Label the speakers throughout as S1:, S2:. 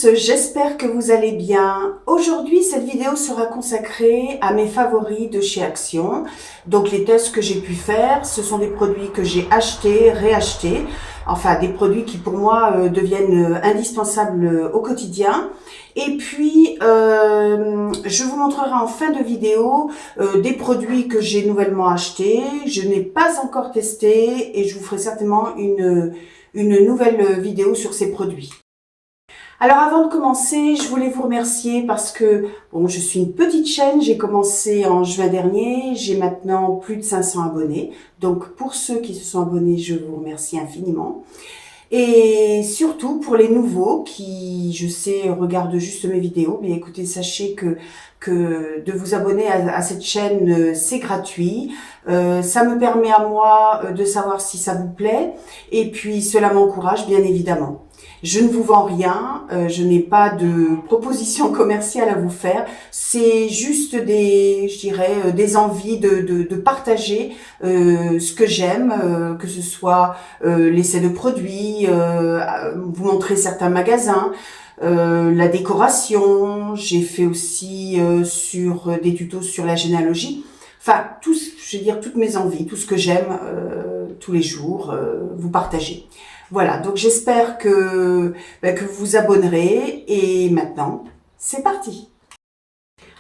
S1: tous, j'espère que vous allez bien. Aujourd'hui, cette vidéo sera consacrée à mes favoris de chez Action. Donc les tests que j'ai pu faire, ce sont des produits que j'ai achetés, réachetés. Enfin, des produits qui pour moi deviennent indispensables au quotidien. Et puis, je vous montrerai en fin de vidéo des produits que j'ai nouvellement achetés. Je n'ai pas encore testé et je vous ferai certainement une nouvelle vidéo sur ces produits. Alors avant de commencer, je voulais vous remercier parce que bon, je suis une petite chaîne, j'ai commencé en juin dernier, j'ai maintenant plus de 500 abonnés. Donc pour ceux qui se sont abonnés, je vous remercie infiniment. Et surtout pour les nouveaux qui, je sais, regardent juste mes vidéos, bien écoutez, sachez que de vous abonner à cette chaîne, c'est gratuit. Ça me permet à moi de savoir si ça vous plaît et puis cela m'encourage bien évidemment. Je ne vous vends rien, je n'ai pas de proposition commerciale à vous faire, c'est juste je dirais, des envies de partager ce que j'aime, que ce soit l'essai de produits, vous montrer certains magasins, la décoration, j'ai fait aussi sur des tutos sur la généalogie, enfin, je veux dire, toutes mes envies, tout ce que j'aime tous les jours, vous partager. Voilà, donc j'espère que vous vous abonnerez et maintenant, c'est parti.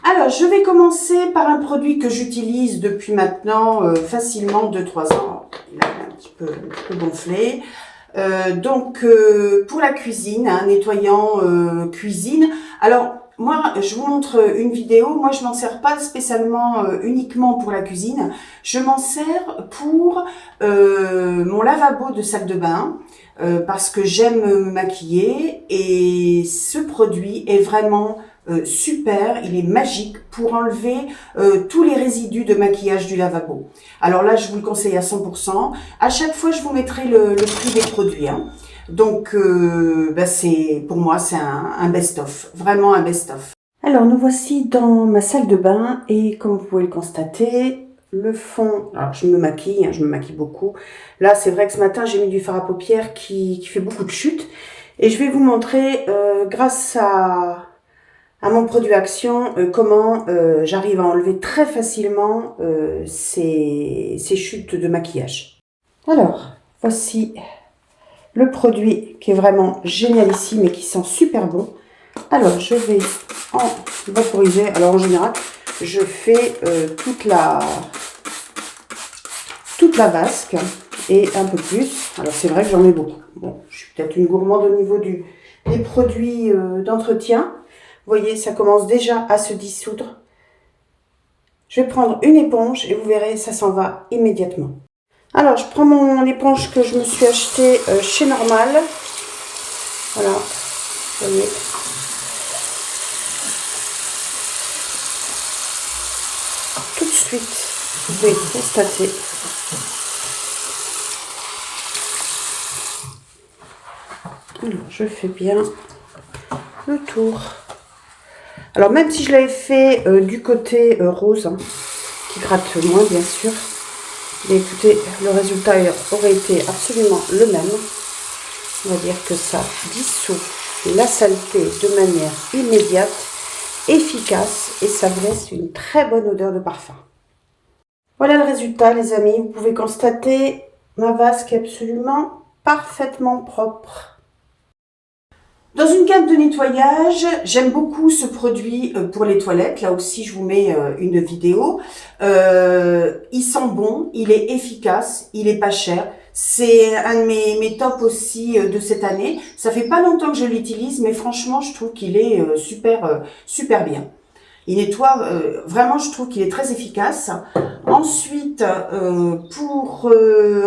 S1: Alors, je vais commencer par un produit que j'utilise depuis maintenant facilement 2-3 ans. Il a un petit peu gonflé. Pour la cuisine, un nettoyant cuisine. Alors, moi, je vous montre une vidéo. Moi, je m'en sers pas spécialement uniquement pour la cuisine. Je m'en sers pour mon lavabo de salle de bain parce que j'aime me maquiller et ce produit est vraiment super, il est magique pour enlever tous les résidus de maquillage du lavabo. Alors là, je vous le conseille à 100%. À chaque fois, je vous mettrai le prix des produits. Hein. Donc, pour moi, c'est un best-of, vraiment un best-of. Alors, nous voici dans ma salle de bain et comme vous pouvez le constater, le fond, alors je me maquille, hein, je me maquille beaucoup. Là, c'est vrai que ce matin, j'ai mis du fard à paupières qui fait beaucoup de chutes. Et je vais vous montrer, grâce à mon produit Action, comment j'arrive à enlever très facilement ces chutes de maquillage. Alors, voici le produit qui est vraiment génialissime et qui sent super bon. Alors, je vais en vaporiser. Alors, en général, je fais toute la vasque et un peu plus. Alors, c'est vrai que j'en ai beaucoup. Bon, je suis peut-être une gourmande au niveau des produits d'entretien. Vous voyez, ça commence déjà à se dissoudre. Je vais prendre une éponge et vous verrez, ça s'en va immédiatement. Alors, je prends mon éponge que je me suis achetée chez Normal. Voilà, vous voyez. Tout de suite, vous pouvez constater. Alors, je fais bien le tour. Alors, même si je l'avais fait du côté rose, hein, qui gratte moins, bien sûr, mais écoutez, le résultat aurait été absolument le même. On va dire que ça dissout la saleté de manière immédiate, efficace, et ça vous laisse une très bonne odeur de parfum. Voilà le résultat, les amis. Vous pouvez constater, ma vasque est absolument parfaitement propre. Dans une gamme de nettoyage, j'aime beaucoup ce produit pour les toilettes. Là aussi, je vous mets une vidéo. Il sent bon, il est efficace, il est pas cher. C'est un de mes tops aussi de cette année. Ça fait pas longtemps que je l'utilise, mais franchement, je trouve qu'il est super bien. Il nettoie, vraiment, je trouve qu'il est très efficace. Ensuite, pour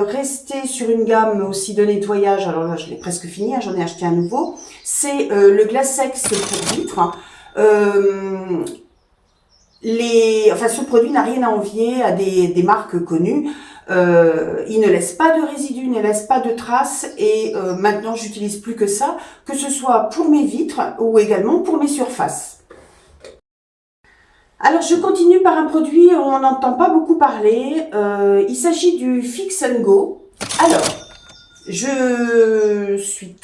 S1: rester sur une gamme aussi de nettoyage, alors là, je l'ai presque fini, hein, j'en ai acheté un nouveau, c'est le Glasex pour vitres. Ce produit n'a rien à envier à des marques connues. Il ne laisse pas de résidus, ne laisse pas de traces et maintenant, j'utilise plus que ça, que ce soit pour mes vitres ou également pour mes surfaces. Alors, je continue par un produit où on n'entend pas beaucoup parler. Il s'agit du Fix & Go. Alors, je suis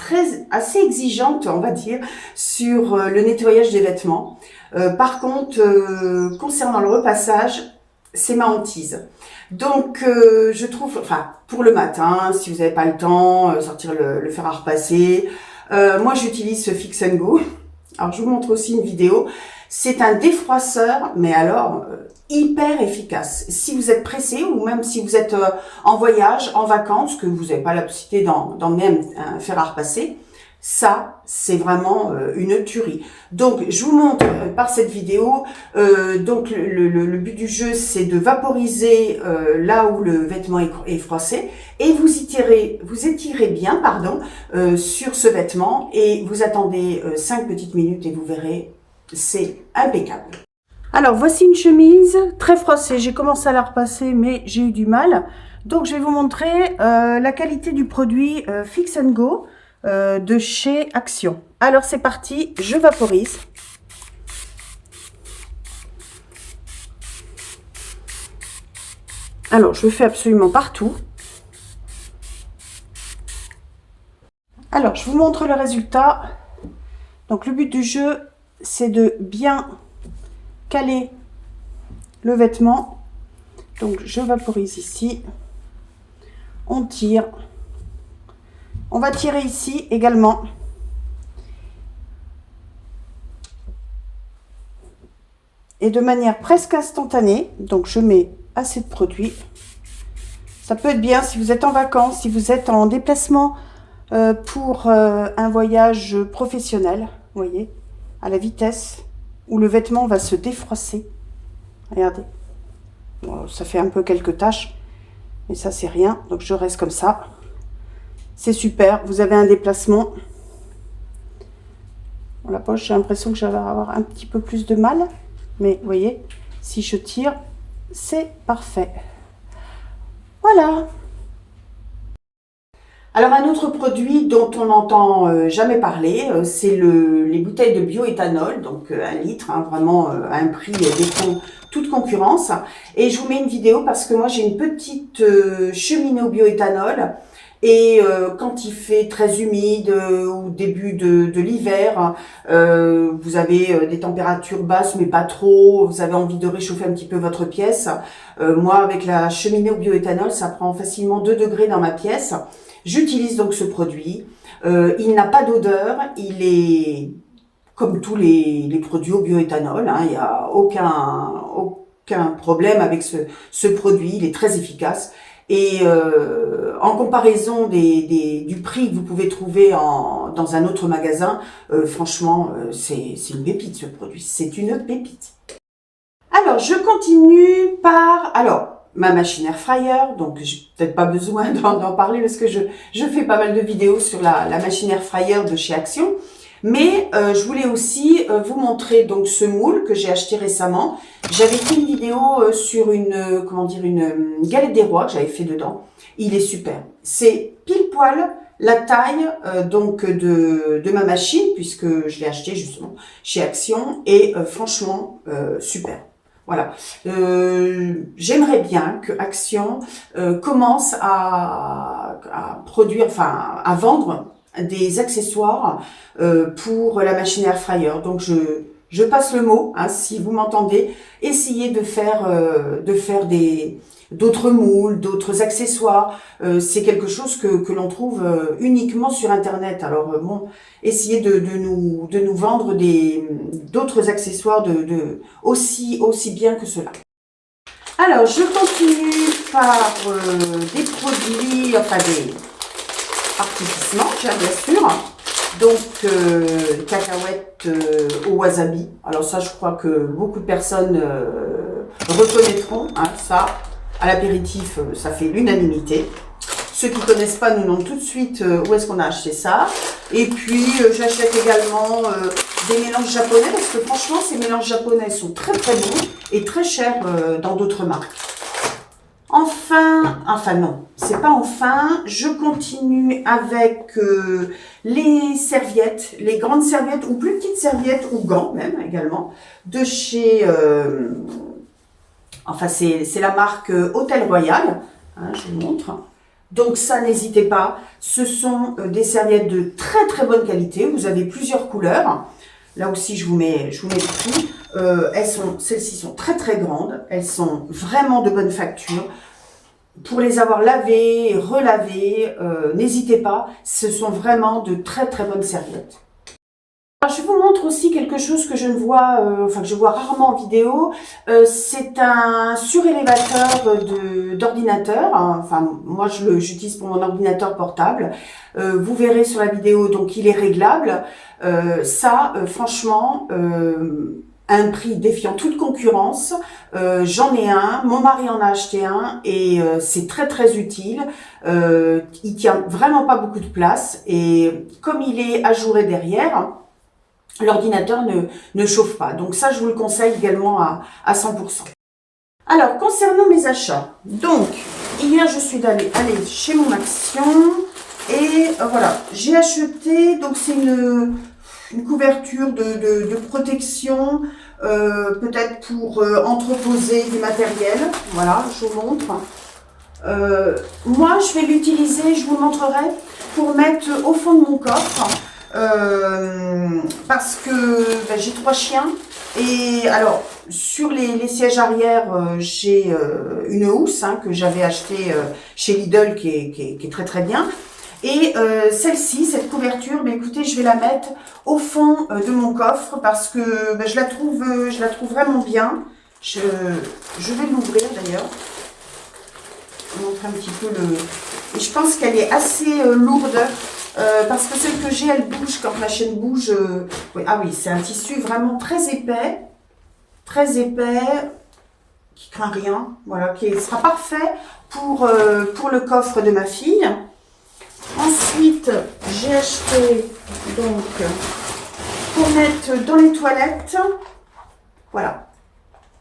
S1: assez exigeante, on va dire, sur le nettoyage des vêtements. Par contre, concernant le repassage, c'est ma hantise. Donc, je trouve, enfin, pour le matin, si vous n'avez pas le temps, sortir le fer à repasser. Moi, j'utilise ce Fix and Go. Alors, je vous montre aussi une vidéo. C'est un défroisseur, mais alors hyper efficace. Si vous êtes pressé ou même si vous êtes en voyage, en vacances, que vous n'avez pas la possibilité d'emmener un fer à repasser, ça, c'est vraiment une tuerie. Donc, je vous montre par cette vidéo, donc le but du jeu, c'est de vaporiser là où le vêtement est froissé et vous étirez bien, pardon, sur ce vêtement et vous attendez 5 petites minutes et vous verrez, c'est impeccable. Alors, voici une chemise très froissée. J'ai commencé à la repasser, mais j'ai eu du mal. Donc, je vais vous montrer la qualité du produit Fix and Go de chez Action. Alors, c'est parti, je vaporise. Alors, je le fais absolument partout. Alors, je vous montre le résultat. Donc, le but du jeu, c'est de bien caler le vêtement. Donc, je vaporise ici. On tire. On va tirer ici également. Et de manière presque instantanée. Donc, je mets assez de produit. Ça peut être bien si vous êtes en vacances, si vous êtes en déplacement pour un voyage professionnel. Vous voyez, à la vitesse où le vêtement va se défroisser. Regardez. Bon, ça fait un peu quelques taches. Mais ça, c'est rien. Donc, je reste comme ça. C'est super. Vous avez un déplacement. Dans la poche, j'ai l'impression que je vais avoir un petit peu plus de mal. Mais vous voyez, si je tire, c'est parfait. Voilà. Alors, un autre produit dont on n'entend jamais parler, c'est les bouteilles de bioéthanol, donc 1 litre, hein, vraiment à un prix défiant toute concurrence. Et je vous mets une vidéo parce que moi, j'ai une petite cheminée au bioéthanol. Et quand il fait très humide au début de l'hiver, vous avez des températures basses mais pas trop, vous avez envie de réchauffer un petit peu votre pièce. Moi, avec la cheminée au bioéthanol, ça prend facilement 2 degrés dans ma pièce. J'utilise donc ce produit. Il n'a pas d'odeur, il est comme tous les produits au bioéthanol, hein, il n'y a aucun problème avec ce produit, il est très efficace. Et en comparaison du prix que vous pouvez trouver dans un autre magasin, franchement, c'est une pépite ce produit, c'est une pépite. Alors, je continue par ma machine air fryer, donc j'ai peut-être pas besoin d'en parler parce que je fais pas mal de vidéos sur la machine air fryer de chez Action. Mais je voulais aussi vous montrer donc ce moule que j'ai acheté récemment. J'avais fait une vidéo sur une galette des rois que j'avais fait dedans. Il est super. C'est pile poil la taille donc de ma machine puisque je l'ai acheté justement chez Action et franchement super. Voilà. J'aimerais bien que Action commence à produire, enfin à vendre des accessoires pour la machine air fryer. Donc je passe le mot, hein, si vous m'entendez, essayez de faire d'autres moules, d'autres accessoires. C'est quelque chose que l'on trouve uniquement sur internet. Alors bon, essayez de nous vendre d'autres accessoires aussi bien que cela. Alors je continue par des produits, enfin des artificiellement, bien sûr. Donc, cacahuètes au wasabi. Alors ça, je crois que beaucoup de personnes reconnaîtront. Hein, ça, à l'apéritif, ça fait l'unanimité. Ceux qui ne connaissent pas nous demandent tout de suite où est-ce qu'on a acheté ça. Et puis, j'achète également des mélanges japonais parce que franchement, ces mélanges japonais sont très très bons et très chers dans d'autres marques. Enfin non, c'est pas enfin, je continue avec les serviettes, les grandes serviettes ou plus petites serviettes ou gants même également, de chez, c'est la marque Hôtel Royal, hein, je vous montre, Donc ça, n'hésitez pas. Ce sont des serviettes de très très bonne qualité. Vous avez plusieurs couleurs. Là aussi, je vous mets le prix. Celles-ci sont très très grandes. Elles sont vraiment de bonne facture. Pour les avoir lavées, relavées, n'hésitez pas. Ce sont vraiment de très très bonnes serviettes. Alors, je vous montre aussi quelque chose que je ne vois, que je vois rarement en vidéo. C'est un surélévateur d'ordinateur. Enfin, moi, j'utilise pour mon ordinateur portable. Vous verrez sur la vidéo, donc il est réglable. Franchement, à un prix défiant toute concurrence. J'en ai un, mon mari en a acheté un et c'est très très utile. Il tient vraiment pas beaucoup de place et comme il est ajouré derrière, l'ordinateur ne chauffe pas. Donc ça, je vous le conseille également à 100%. Alors, concernant mes achats, donc, hier, je suis allée chez Mon Action et voilà, j'ai acheté, donc c'est une couverture de protection, peut-être pour entreposer du matériel. Voilà, je vous montre. Moi, je vais l'utiliser, je vous le montrerai, pour mettre au fond de mon coffre. Parce que j'ai 3 chiens et alors sur les sièges arrière j'ai une housse que j'avais achetée chez Lidl qui est très très bien et celle-ci, cette couverture, écoutez, je vais la mettre au fond de mon coffre parce que je la trouve vraiment bien. Je vais l'ouvrir d'ailleurs, je vous montre un petit peu et je pense qu'elle est assez lourde. Parce que celle que j'ai, elle bouge quand la chaîne bouge. Oui, ah oui, c'est un tissu vraiment très épais, qui craint rien. Voilà, qui sera parfait pour le coffre de ma fille. Ensuite, j'ai acheté donc pour mettre dans les toilettes. Voilà.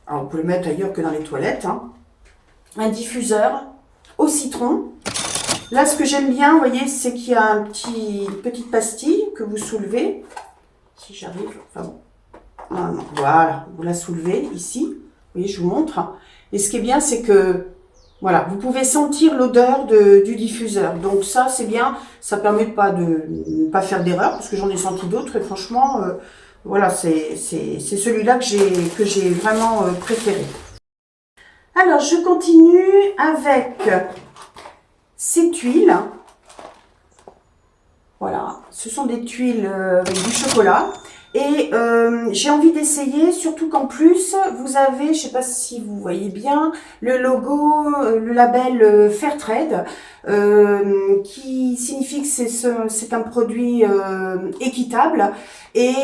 S1: Alors, vous pouvez le mettre ailleurs que dans les toilettes. Un diffuseur au citron. Là, ce que j'aime bien, vous voyez, c'est qu'il y a une petite pastille que vous soulevez. Si j'arrive, enfin bon. Non, voilà, vous la soulevez ici. Vous voyez, je vous montre. Et ce qui est bien, c'est que, voilà, vous pouvez sentir l'odeur du diffuseur. Donc ça, c'est bien. Ça permet de ne pas faire d'erreur, parce que j'en ai senti d'autres. Et franchement, voilà, c'est celui-là que j'ai vraiment préféré. Alors, je continue avec ces tuiles. Voilà, ce sont des tuiles avec du chocolat. Et j'ai envie d'essayer, surtout qu'en plus, vous avez, je ne sais pas si vous voyez bien, le logo, le label Fairtrade, qui signifie que c'est un produit équitable et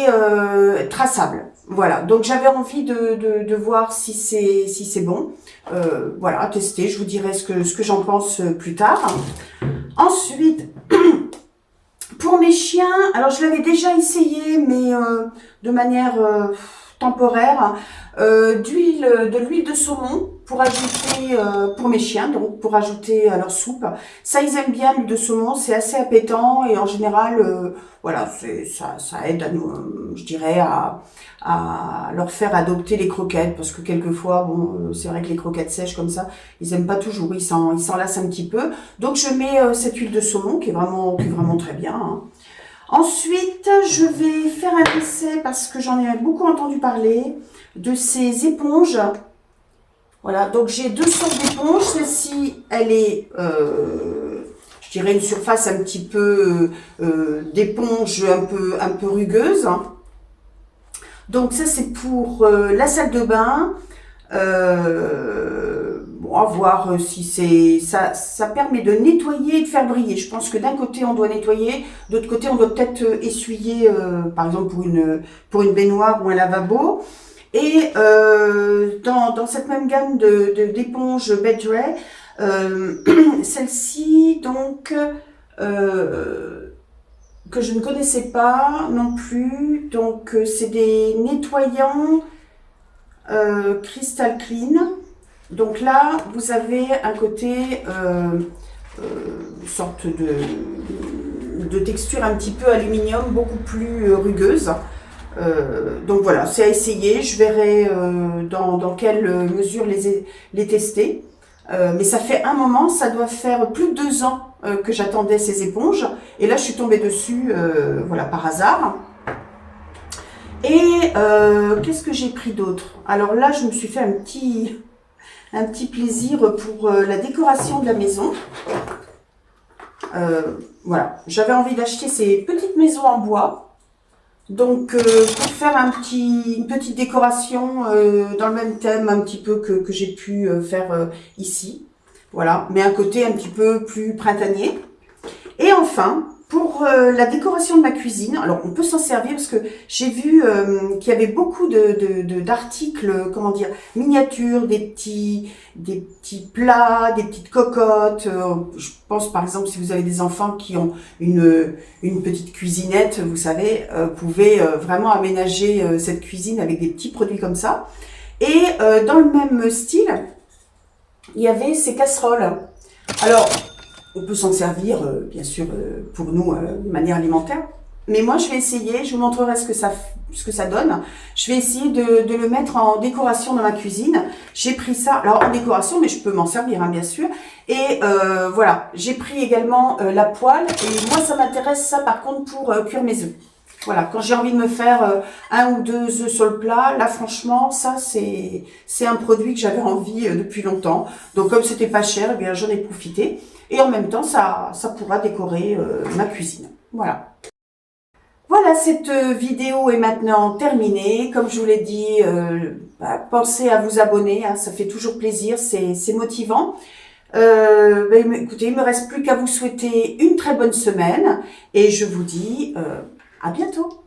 S1: traçable. Voilà, donc j'avais envie de voir si c'est bon. Voilà, à tester, je vous dirai ce que j'en pense plus tard. Ensuite, pour mes chiens, alors je l'avais déjà essayé, mais de manière temporaire, de l'huile de saumon pour ajouter pour mes chiens, donc pour ajouter à leur soupe. Ça, ils aiment bien l'huile de saumon, c'est assez appétant et en général, voilà, ça aide, je dirais, à leur faire adopter les croquettes, parce que quelquefois, bon, c'est vrai que les croquettes sèches comme ça, ils aiment pas toujours, ils s'en lassent un petit peu. Donc je mets cette huile de saumon qui est vraiment très bien. Ensuite, je vais faire un essai parce que j'en ai beaucoup entendu parler de ces éponges. Voilà, donc j'ai 2 sortes d'éponges. Celle-ci, elle est, je dirais, une surface un petit peu d'éponge un peu rugueuse. Donc ça, c'est pour la salle de bain. Bon, à voir si ça permet de nettoyer et de faire briller. Je pense que d'un côté on doit nettoyer, de l'autre côté on doit peut-être essuyer, par exemple pour une baignoire ou un lavabo. Et dans cette même gamme d'éponges Bedray, celle-ci donc que je ne connaissais pas non plus. Donc c'est des nettoyants Crystal Clean. Donc là, vous avez un côté une sorte de texture un petit peu aluminium, beaucoup plus rugueuse. Donc voilà, c'est à essayer. Je verrai dans quelle mesure les tester. Mais ça fait un moment, ça doit faire plus de 2 ans que j'attendais ces éponges. Et là, je suis tombée dessus, voilà, par hasard. Et qu'est-ce que j'ai pris d'autre? Alors là, je me suis fait un petit plaisir pour la décoration de la maison. Voilà, j'avais envie d'acheter ces petites maisons en bois. Donc, pour faire une petite décoration dans le même thème un petit peu que j'ai pu faire ici. Voilà, mais un côté un petit peu plus printanier. Et enfin, pour la décoration de ma cuisine, alors on peut s'en servir parce que j'ai vu qu'il y avait beaucoup d'articles, comment dire, miniatures, des petits plats, des petites cocottes. Je pense par exemple si vous avez des enfants qui ont une petite cuisinette, vous savez, vous pouvez vraiment aménager cette cuisine avec des petits produits comme ça. Et dans le même style, il y avait ces casseroles. Alors, on peut s'en servir, bien sûr, pour nous, de manière alimentaire. Mais moi, je vais essayer, je vous montrerai ce que ça donne. Je vais essayer de le mettre en décoration dans ma cuisine. J'ai pris ça, alors en décoration, mais je peux m'en servir, hein, bien sûr. Et voilà, j'ai pris également la poêle. Et moi, ça m'intéresse, ça, par contre, pour cuire mes œufs. Voilà, quand j'ai envie de me faire 1 ou 2 œufs sur le plat, là franchement, ça c'est un produit que j'avais envie depuis longtemps. Donc comme c'était pas cher, eh bien j'en ai profité. Et en même temps, ça pourra décorer ma cuisine. Voilà. Voilà, cette vidéo est maintenant terminée. Comme je vous l'ai dit, pensez à vous abonner, hein, ça fait toujours plaisir, c'est motivant. Écoutez, il ne me reste plus qu'à vous souhaiter une très bonne semaine et je vous dis à bientôt.